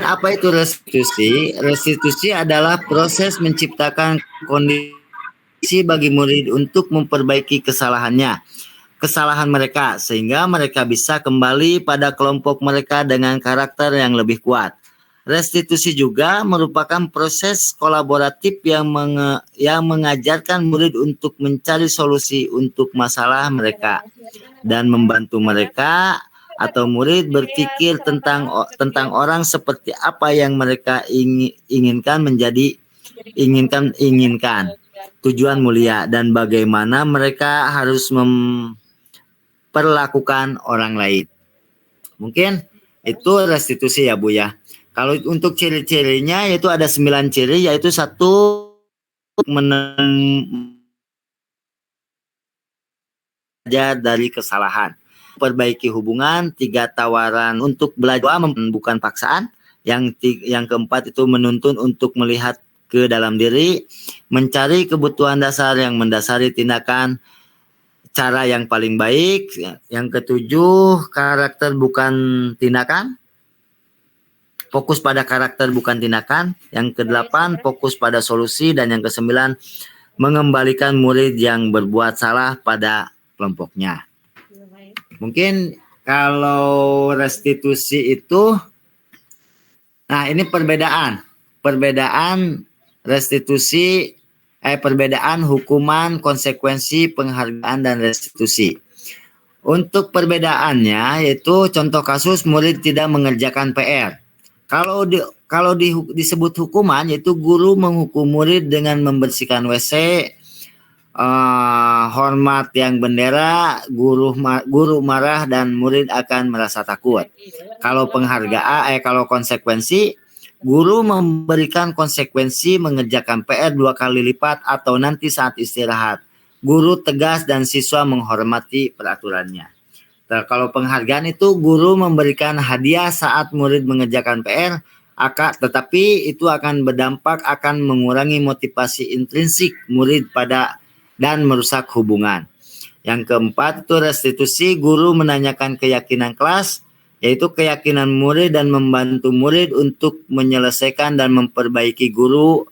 Apa itu restitusi? Restitusi adalah proses menciptakan kondisi bagi murid untuk memperbaiki kesalahan mereka sehingga mereka bisa kembali pada kelompok mereka dengan karakter yang lebih kuat. Restitusi juga merupakan proses kolaboratif yang mengajarkan murid untuk mencari solusi untuk masalah mereka dan membantu mereka atau murid berpikir tentang orang seperti apa yang mereka inginkan tujuan mulia dan bagaimana mereka harus memperlakukan orang lain. Mungkin itu restitusi ya Bu ya. Kalau untuk ciri-cirinya yaitu ada 9 ciri, yaitu satu, belajar dari kesalahan, perbaiki hubungan, 3 tawaran untuk belajar bukan paksaan, yang keempat itu menuntun untuk melihat ke dalam diri, mencari kebutuhan dasar yang mendasari tindakan, cara yang paling baik, yang ketujuh karakter bukan tindakan, fokus pada karakter bukan tindakan. Yang kedelapan fokus pada solusi. Dan yang kesembilan mengembalikan murid yang berbuat salah pada kelompoknya. Mungkin kalau restitusi itu, nah ini perbedaan restitusi, perbedaan hukuman, konsekuensi, penghargaan, dan restitusi. Untuk perbedaannya yaitu contoh kasus murid tidak mengerjakan PR. Kalau disebut hukuman yaitu guru menghukum murid dengan membersihkan WC, hormat yang bendera, guru marah dan murid akan merasa takut. Kalau kalau konsekuensi, guru memberikan konsekuensi mengerjakan PR 2 kali lipat atau nanti saat istirahat. Guru tegas dan siswa menghormati peraturannya. Kalau penghargaan itu guru memberikan hadiah saat murid mengerjakan PR, tetapi itu akan berdampak akan mengurangi motivasi intrinsik murid dan merusak hubungan. Yang keempat itu restitusi, guru menanyakan keyakinan kelas, yaitu keyakinan murid dan membantu murid untuk menyelesaikan dan memperbaiki. Guru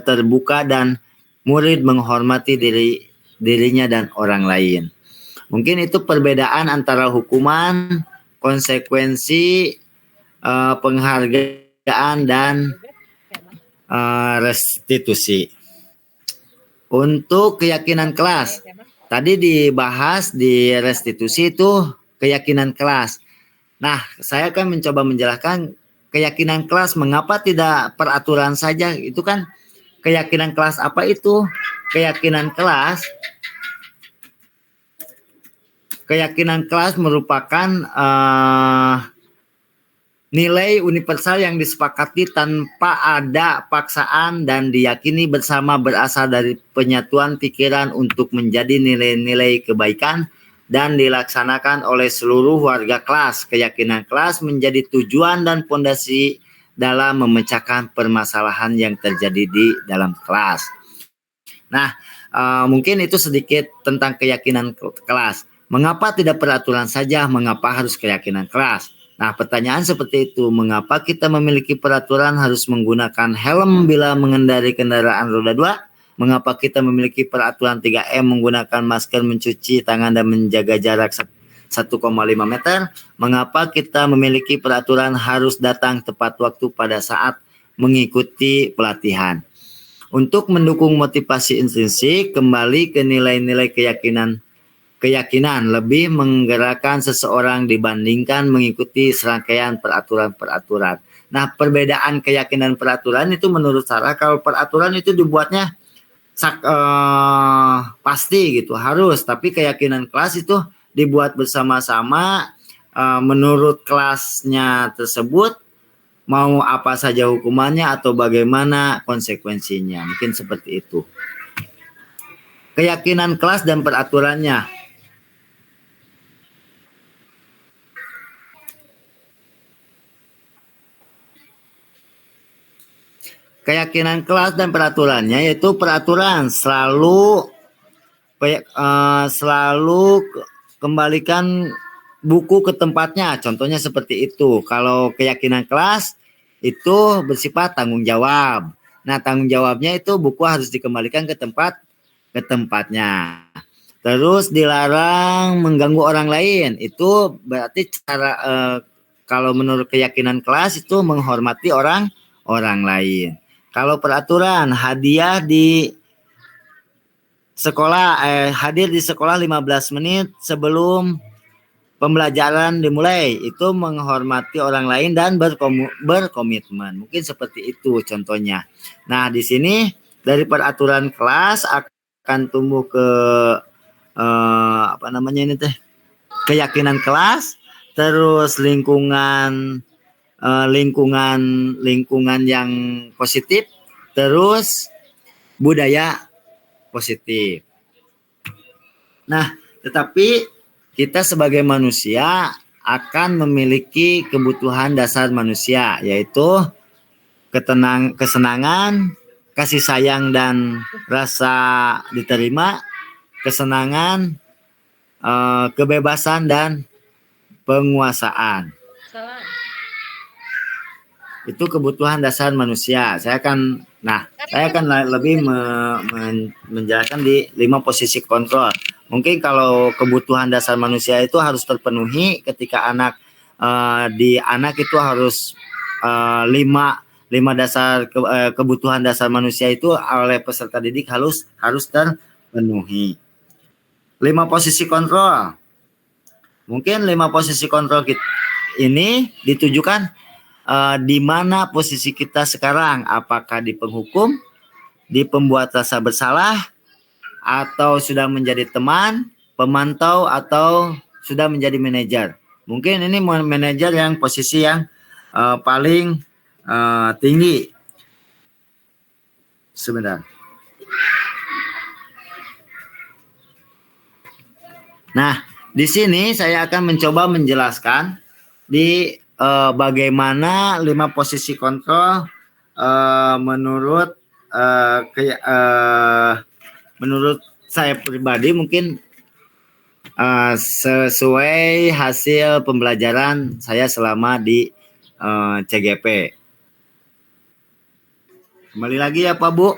terbuka dan murid menghormati dirinya dan orang lain. Mungkin itu perbedaan antara hukuman, konsekuensi, penghargaan, dan restitusi. Untuk keyakinan kelas, tadi dibahas di restitusi itu keyakinan kelas. Nah, saya akan mencoba menjelaskan keyakinan kelas, mengapa tidak peraturan saja. Itu kan keyakinan kelas. Apa itu keyakinan kelas? Keyakinan kelas merupakan nilai universal yang disepakati tanpa ada paksaan dan diyakini bersama berasal dari penyatuan pikiran untuk menjadi nilai-nilai kebaikan dan dilaksanakan oleh seluruh warga kelas. Keyakinan kelas menjadi tujuan dan fondasi dalam memecahkan permasalahan yang terjadi di dalam kelas. Nah, mungkin itu sedikit tentang keyakinan kelas. Mengapa tidak peraturan saja? Mengapa harus keyakinan kelas? Nah, pertanyaan seperti itu. Mengapa kita memiliki peraturan harus menggunakan helm bila mengendarai kendaraan roda 2? Mengapa kita memiliki peraturan 3M menggunakan masker, mencuci tangan, dan menjaga jarak 1,5 meter? Mengapa kita memiliki peraturan harus datang tepat waktu pada saat mengikuti pelatihan? Untuk mendukung motivasi intrinsik, kembali ke nilai-nilai keyakinan lebih menggerakkan seseorang dibandingkan mengikuti serangkaian peraturan-peraturan. Nah, perbedaan keyakinan peraturan itu menurut saya, kalau peraturan itu dibuatnya pasti gitu, harus. Tapi keyakinan kelas itu dibuat bersama-sama, menurut kelasnya tersebut, mau apa saja hukumannya atau bagaimana konsekuensinya. Mungkin seperti itu. Keyakinan kelas dan peraturannya. Keyakinan kelas dan peraturannya yaitu peraturan selalu kembalikan buku ke tempatnya, contohnya seperti itu. Kalau keyakinan kelas itu bersifat tanggung jawab. Nah, tanggung jawabnya itu buku harus dikembalikan ke tempatnya. Terus dilarang mengganggu orang lain. Itu berarti kalau menurut keyakinan kelas itu menghormati orang lain. Kalau peraturan hadiah di sekolah hadir di sekolah 15 menit sebelum pembelajaran dimulai, itu menghormati orang lain dan berkomitmen. Mungkin seperti itu contohnya. Nah, di sini dari peraturan kelas akan tumbuh ke keyakinan kelas, terus lingkungan yang positif, terus budaya positif. Nah, tetapi kita sebagai manusia akan memiliki kebutuhan dasar manusia, yaitu kesenangan, kasih sayang dan rasa diterima, kesenangan, kebebasan dan penguasaan. Itu kebutuhan dasar manusia. Saya akan lebih menjelaskan di 5 posisi kontrol. Mungkin kalau kebutuhan dasar manusia itu harus terpenuhi ketika anak itu harus 5 dasar kebutuhan dasar manusia itu oleh peserta didik harus terpenuhi. 5 posisi kontrol. Mungkin 5 posisi kontrol ini ditujukan di mana posisi kita sekarang, apakah di penghukum, di pembuat rasa bersalah, atau sudah menjadi teman, pemantau, atau sudah menjadi manajer. Mungkin ini manajer yang posisi yang paling tinggi. Sebentar. Nah, di sini saya akan mencoba menjelaskan di bagaimana 5 posisi kontrol menurut saya pribadi, mungkin sesuai hasil pembelajaran saya selama di CGP. Kembali lagi ya Pak Bu.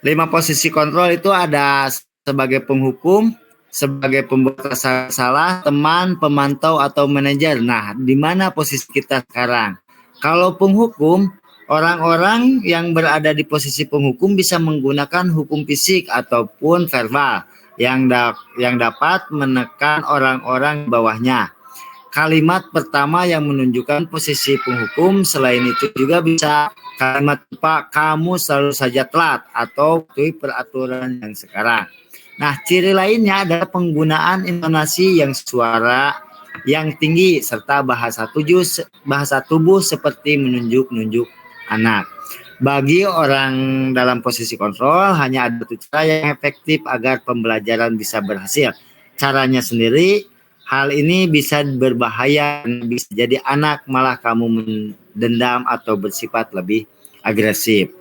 5 posisi kontrol itu ada sebagai penghukum, sebagai pembuat rasa salah, teman, pemantau, atau manajer. Nah, di mana posisi kita sekarang? Kalau penghukum, orang-orang yang berada di posisi penghukum bisa menggunakan hukum fisik ataupun verbal yang dapat menekan orang-orang bawahnya. Kalimat pertama yang menunjukkan posisi penghukum, selain itu juga bisa kalimat Pak, kamu selalu saja telat, atau peraturan yang sekarang. Nah, ciri lainnya adalah penggunaan intonasi yang suara yang tinggi serta bahasa tubuh seperti menunjuk-nunjuk anak. Bagi orang dalam posisi kontrol, hanya ada 1 cara yang efektif agar pembelajaran bisa berhasil. Caranya sendiri, hal ini bisa berbahaya, bisa jadi anak malah kamu mendendam atau bersifat lebih agresif.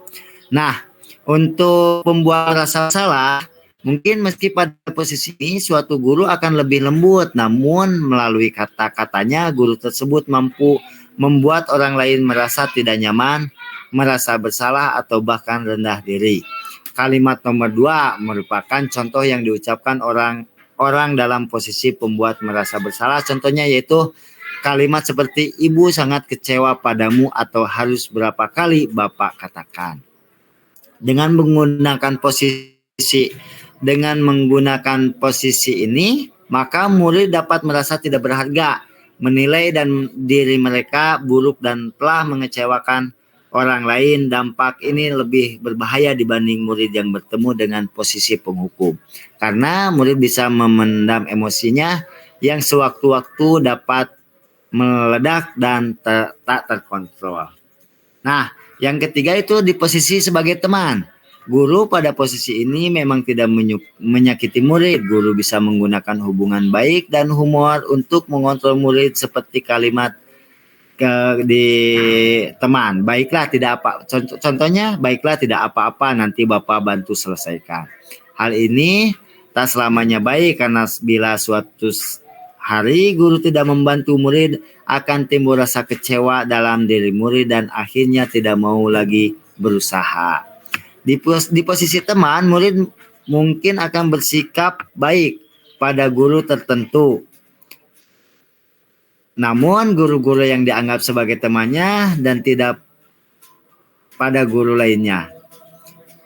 Nah, untuk pembuat rasa salah, mungkin meski pada posisi ini suatu guru akan lebih lembut, namun melalui kata-katanya guru tersebut mampu membuat orang lain merasa tidak nyaman, merasa bersalah, atau bahkan rendah diri. Kalimat nomor 2 merupakan contoh yang diucapkan orang dalam posisi pembuat merasa bersalah. Contohnya yaitu kalimat seperti ibu sangat kecewa padamu, atau harus berapa kali Bapak katakan. Dengan menggunakan posisi ini, maka murid dapat merasa tidak berharga, menilai dan diri mereka buruk dan telah mengecewakan orang lain. Dampak ini lebih berbahaya dibanding murid yang bertemu dengan posisi penghukum, karena murid bisa memendam emosinya yang sewaktu-waktu dapat meledak dan tak terkontrol. Nah, yang ketiga itu di posisi sebagai teman. Guru pada posisi ini memang tidak menyakiti murid. Guru bisa menggunakan hubungan baik dan humor untuk mengontrol murid, seperti kalimat di teman. Baiklah tidak apa. Contohnya, baiklah tidak apa-apa, nanti Bapak bantu selesaikan. Hal ini tak selamanya baik, karena bila suatu hari guru tidak membantu murid, akan timbul rasa kecewa dalam diri murid dan akhirnya tidak mau lagi berusaha. Di posisi teman, murid mungkin akan bersikap baik pada guru tertentu. Namun guru-guru yang dianggap sebagai temannya dan tidak pada guru lainnya.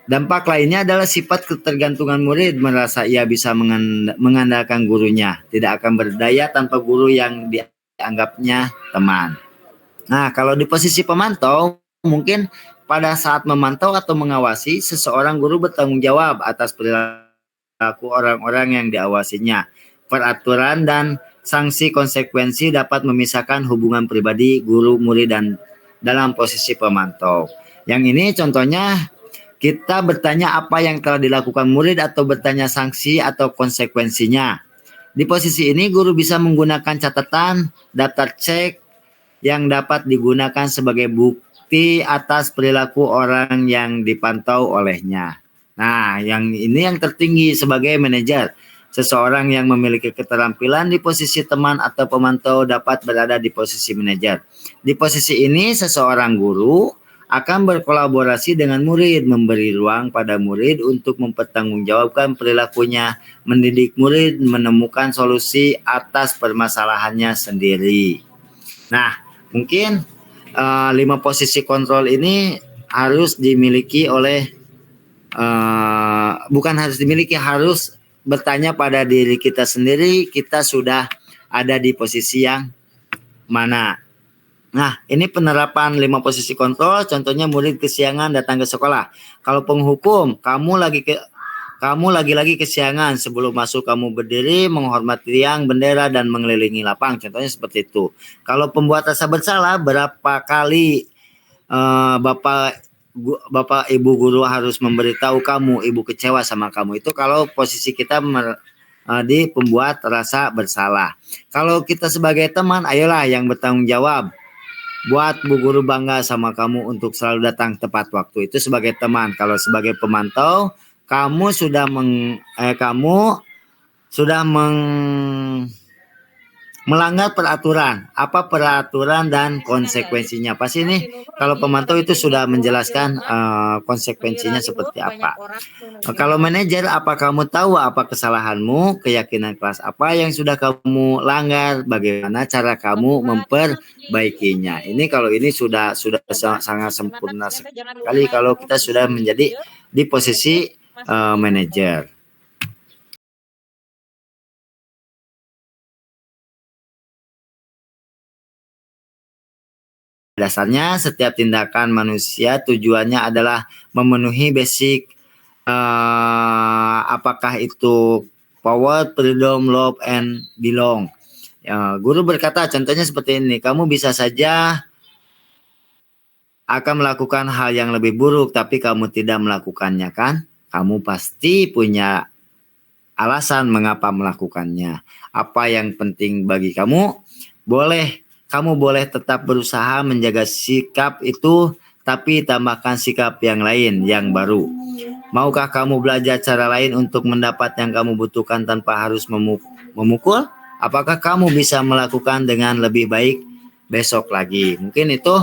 Dampak lainnya adalah sifat ketergantungan murid, merasa ia bisa mengandalkan gurunya, tidak akan berdaya tanpa guru yang dianggapnya teman. Nah, kalau di posisi pemantau, mungkin pada saat memantau atau mengawasi, seseorang guru bertanggung jawab atas perilaku orang-orang yang diawasinya. Peraturan dan sanksi konsekuensi dapat memisahkan hubungan pribadi guru, murid, dan dalam posisi pemantau. Yang ini contohnya kita bertanya apa yang telah dilakukan murid atau bertanya sanksi atau konsekuensinya. Di posisi ini guru bisa menggunakan catatan, daftar cek yang dapat digunakan sebagai bukti atas perilaku orang yang dipantau olehnya. Nah, yang ini yang tertinggi sebagai manajer. Seseorang yang memiliki keterampilan di posisi teman atau pemantau dapat berada di posisi manajer. Di posisi ini seseorang guru akan berkolaborasi dengan murid, memberi ruang pada murid untuk mempertanggungjawabkan perilakunya, mendidik murid menemukan solusi atas permasalahannya sendiri. Nah, mungkin 5 posisi kontrol ini harus dimiliki oleh bukan harus dimiliki, harus bertanya pada diri kita sendiri, kita sudah ada di posisi yang mana. Nah, ini penerapan 5 posisi kontrol, contohnya murid kesiangan datang ke sekolah. Kalau penghukum, kamu lagi-lagi kesiangan, sebelum masuk kamu berdiri, menghormati tiang, bendera, dan mengelilingi lapang. Contohnya seperti itu. Kalau pembuat rasa bersalah, berapa kali Bapak Ibu guru harus memberitahu kamu, Ibu kecewa sama kamu. Itu kalau posisi kita di pembuat rasa bersalah. Kalau kita sebagai teman, ayolah yang bertanggung jawab. Buat Bu Guru bangga sama kamu untuk selalu datang tepat waktu. Itu sebagai teman. Kalau sebagai pemantau, kamu sudah melanggar peraturan. Apa peraturan dan konsekuensinya? Pasti nih kalau pemantau itu sudah menjelaskan konsekuensinya seperti apa. Kalau manajer, apa kamu tahu apa kesalahanmu, keyakinan kelas apa yang sudah kamu langgar, bagaimana cara kamu memperbaikinya. Ini kalau ini sudah sangat sempurna sekali kalau kita sudah menjadi di posisi manajer. Dasarnya setiap tindakan manusia tujuannya adalah memenuhi basic apakah itu power, freedom, love, and belong. Guru berkata contohnya seperti ini, kamu bisa saja akan melakukan hal yang lebih buruk tapi kamu tidak melakukannya kan? Kamu pasti punya alasan mengapa melakukannya. Apa yang penting bagi kamu? Kamu boleh tetap berusaha menjaga sikap itu, tapi tambahkan sikap yang lain, yang baru. Maukah kamu belajar cara lain untuk mendapat yang kamu butuhkan tanpa harus memukul? Apakah kamu bisa melakukan dengan lebih baik besok lagi? Mungkin itu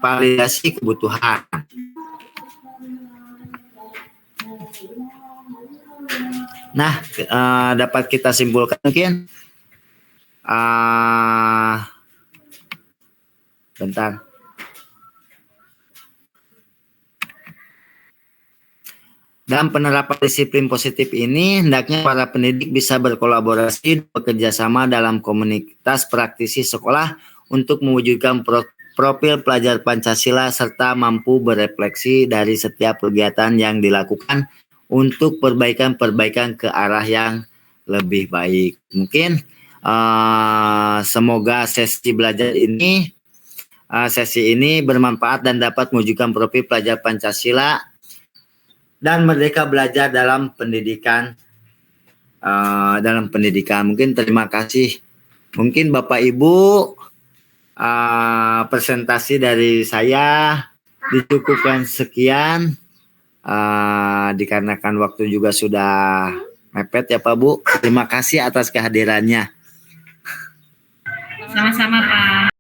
validasi kebutuhan. Nah, dapat kita simpulkan mungkin. Bentar. Dalam penerapan disiplin positif ini, hendaknya para pendidik bisa berkolaborasi, bekerja sama dalam komunitas praktisi sekolah untuk mewujudkan profil pelajar Pancasila serta mampu berefleksi dari setiap kegiatan yang dilakukan untuk perbaikan-perbaikan ke arah yang lebih baik. Mungkin semoga sesi ini bermanfaat dan dapat mewujudkan profil pelajar Pancasila dan merdeka belajar dalam pendidikan. Mungkin terima kasih. Mungkin Bapak Ibu presentasi dari saya dicukupkan sekian. Dikarenakan waktu juga sudah mepet ya Pak Bu. Terima kasih atas kehadirannya. Sama-sama, Pak.